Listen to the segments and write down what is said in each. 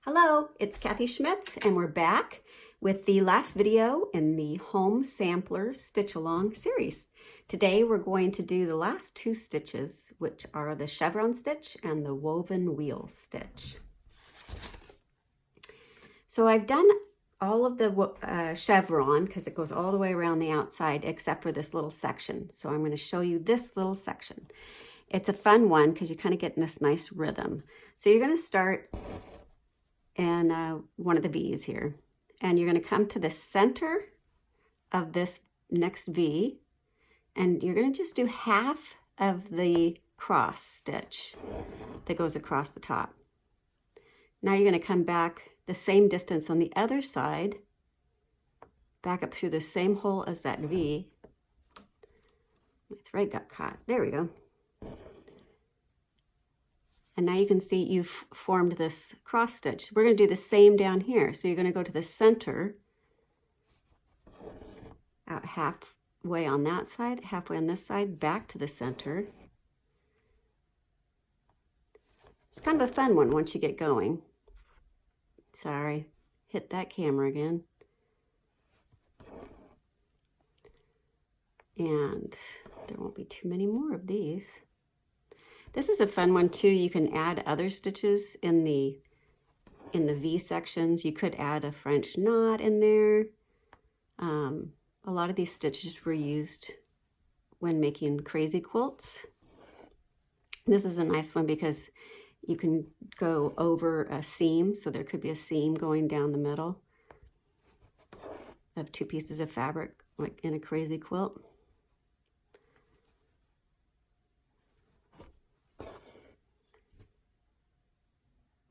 Hello, it's Kathy Schmitz, and we're back with the last video in the Home Sampler Stitch Along series. Today we're going to do the last two stitches, which are the Chevron Stitch and the Woven Wheel Stitch. So I've done all of the chevron because it goes all the way around the outside except for this little section. So I'm going to show you this little section. It's a fun one because you kind of get in this nice rhythm. So you're going to start in one of the V's here, and you're going to come to the center of this next V, and you're going to just do half of the cross stitch that goes across the top. Now you're going to come back the same distance on the other side, back up through the same hole as that V. My thread got caught. There we go. And now you can see you've formed this cross stitch. We're going to do the same down here. So you're going to go to the center, out halfway on that side, halfway on this side, back to the center. It's kind of a fun one once you get going. Sorry, hit that camera again. And there won't be too many more of these. This is a fun one too. You can add other stitches in the V sections. You could add a French knot in there. A lot of these stitches were used when making crazy quilts. This is a nice one because you can go over a seam, so there could be a seam going down the middle of two pieces of fabric, like in a crazy quilt.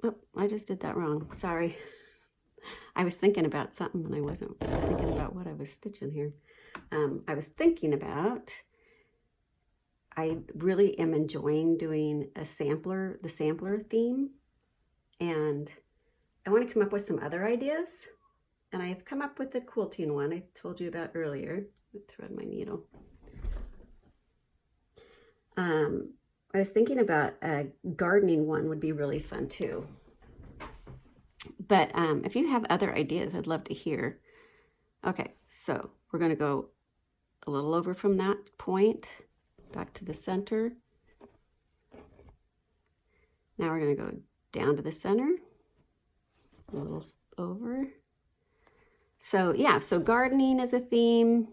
Oh, I just did that wrong. Sorry. I was thinking about something and I wasn't thinking about what I was stitching here. I was thinking about, I really am enjoying doing the sampler theme, and I want to come up with some other ideas. And I've come up with the quilting one I told you about earlier. I'll thread my needle. I was thinking about a gardening one would be really fun too. But if you have other ideas, I'd love to hear. Okay, so we're going to go a little over from that point, back to the center. Now we're going to go down to the center, a little over. So yeah, so gardening is a theme.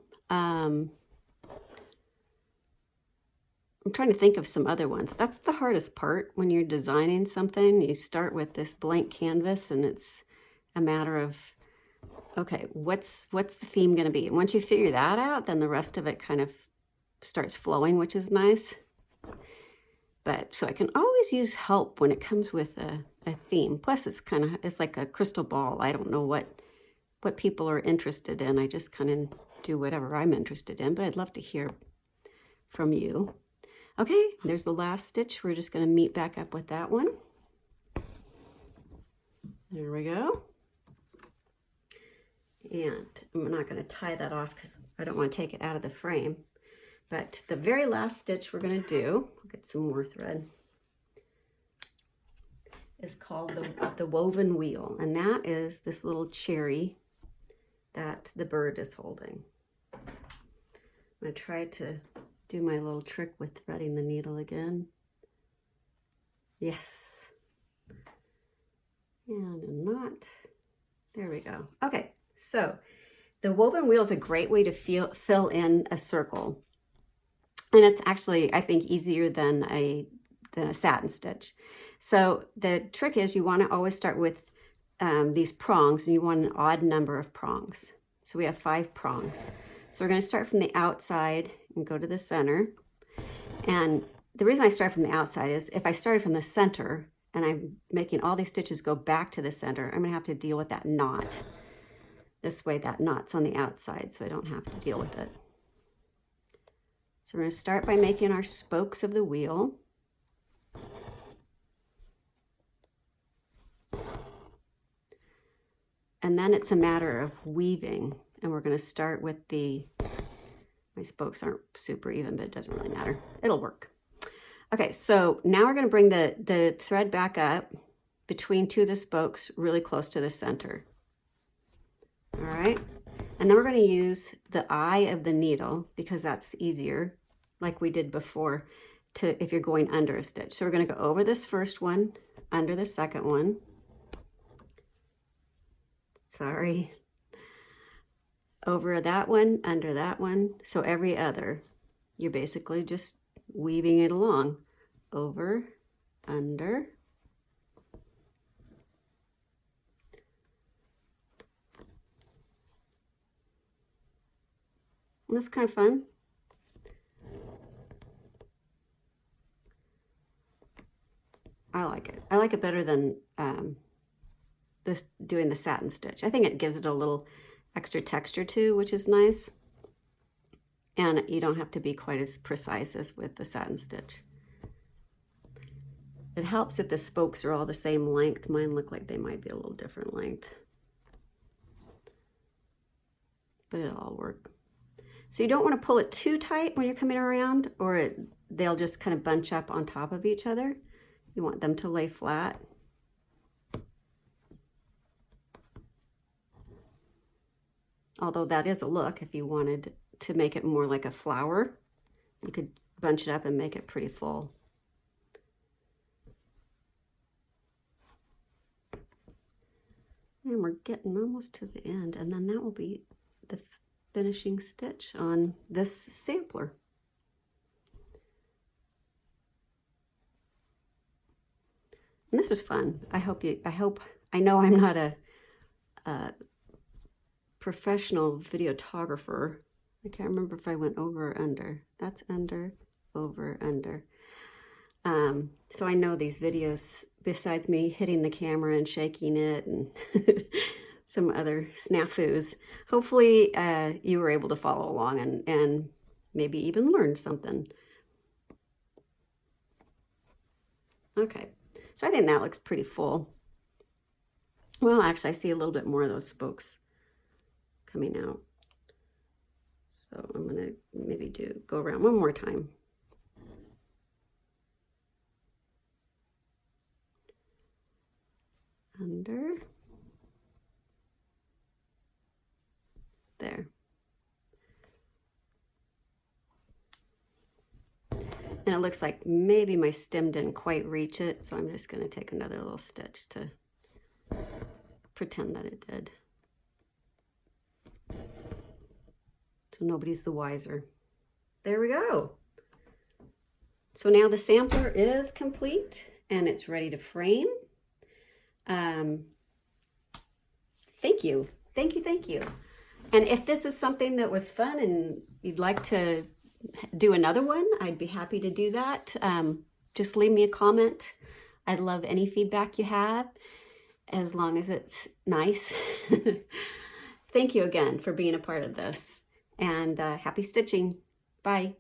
I'm trying to think of some other ones. That's the hardest part when you're designing something. You start with this blank canvas and it's a matter of, okay, what's the theme going to be? And once you figure that out, then the rest of it kind of starts flowing, which is nice. But so I can always use help when it comes with a theme. Plus it's like a crystal ball. I don't know what people are interested in. I just kind of do whatever I'm interested in, but I'd love to hear from you. Okay, there's the last stitch. We're just going to meet back up with that one. There we go. And I'm not going to tie that off because I don't want to take it out of the frame. But the very last stitch we're going to do, I'll get some more thread, is called the Woven Wheel. And that is this little cherry that the bird is holding. I'm going to try to do my little trick with threading the needle again. Yes. And a knot. There we go. Okay, so the woven wheel is a great way to fill in a circle. And it's actually, I think, easier than a satin stitch. So the trick is you want to always start with these prongs, and you want an odd number of prongs. So we have 5 prongs. So we're going to start from the outside and go to the center. And the reason I start from the outside is if I started from the center and I'm making all these stitches go back to the center, I'm going to have to deal with that knot. This way that knot's on the outside, so I don't have to deal with it. So we're going to start by making our spokes of the wheel. And then it's a matter of weaving. And we're going to start with my spokes aren't super even, but it doesn't really matter. It'll work. Okay, so now we're going to bring the thread back up between two of the spokes really close to the center. All right, and then we're going to use the eye of the needle because that's easier, like we did before, if you're going under a stitch. So we're going to go over this first one, under the second one. Sorry. Over that one, under that one. So every other, you're basically just weaving it along. Over, under. And that's kind of fun. I like it. I like it better than doing the satin stitch. I think it gives it a little extra texture too, which is nice. And you don't have to be quite as precise as with the satin stitch. It helps if the spokes are all the same length. Mine look like they might be a little different length. But it'll all work. So you don't want to pull it too tight when you're coming around, or they'll just kind of bunch up on top of each other. You want them to lay flat. Although that is a look, if you wanted to make it more like a flower, you could bunch it up and make it pretty full. And we're getting almost to the end, and then that will be the finishing stitch on this sampler. And this was fun. I know I'm not a professional videographer. I can't remember if I went over or under. That's under, over, under. So I know these videos, besides me hitting the camera and shaking it and some other snafus. Hopefully you were able to follow along and maybe even learn something. Okay, so I think that looks pretty full. Well, actually, I see a little bit more of those spokes coming out. So I'm gonna maybe go around one more time. Under. There. And it looks like maybe my stem didn't quite reach it, so I'm just going to take another little stitch to pretend that it did. So nobody's the wiser. There we go. So now the sampler is complete and it's ready to frame. Thank you. Thank you, thank you. And if this is something that was fun and you'd like to do another one, I'd be happy to do that. Just leave me a comment. I'd love any feedback you have, as long as it's nice. Thank you again for being a part of this, and happy stitching. Bye.